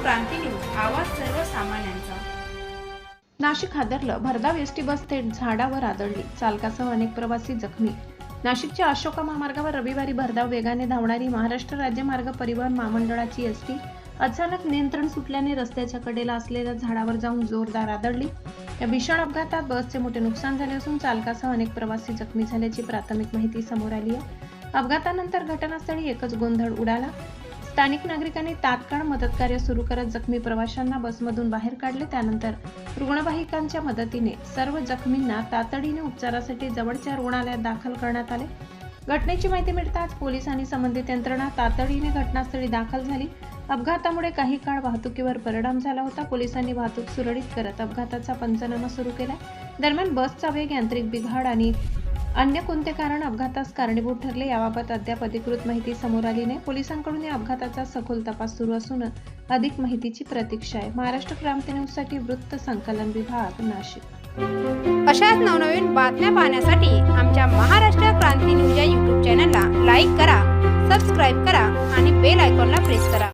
क्रांती news, आवाज सर्वसामान्यांचा। नाशिक हादरलं, भरधाव एसटी बस थेट झाडावर आदळली, चालकासह अनेक प्रवासी जखमी। नाशिकच्या अशोका महामार्गावर रविवारी भरधाव वेगाने धावणारी महाराष्ट्र राज्य मार्ग परिवहन महामंडळाची एसटी अचानक नियंत्रण सुटल्याने रस्त्याच्या कडेला असलेल्या झाडावर जाऊन जोरदार आदळली। या भीषण अपघातात बसचे मोठे नुकसान झाले असून चालकासह अनेक प्रवासी जखमी झाल्याची प्राथमिक माहिती समोर आली आहे। अपघातानंतर घटनास्थळी एकच गोंधळ उडाला। स्थानिक नागरिकांनी तात्काळ मदत कार्य सुरू करत जखमी प्रवाशांना बसमधून बाहेर काढले। त्यानंतर रुग्णवाहिकांच्या मदतीने सर्व जखमींना तातडीने उपचारासाठी जवळच्या रुग्णालयात दाखल करण्यात आले। घटनेची माहिती मिळताच पोलीस आणि संबंधित यंत्रणा तातडीने घटनास्थळी दाखल झाली। अपघातामुळे काही काळ वाहतुकीवर परिणाम झाला होता। पोलिसांनी वाहतूक सुरळीत करत अपघाताचा पंचनामा सुरू केला। दरम्यान बसचा वेग, यांत्रिक बिघाड आणि अन्य कोणते कारण अपघातास कारणीभूत ठरले याबाबत अद्याप अधिकृत माहिती समोर आली नाही। पोलिसांकडून या अपघाताचा सखोल तपास सुरू असून अधिक माहितीची प्रतीक्षा आहे। महाराष्ट्र क्रांती न्यूज साठी वृत्त संकलन विभाग, नाशिक। अशाच नवनवीन बातम्या पाहण्यासाठी आमच्या महाराष्ट्र क्रांती न्यूज या YouTube चॅनलला लाईक करा, सबस्क्राईब करा आणि बेल आयकॉनला प्रेस करा।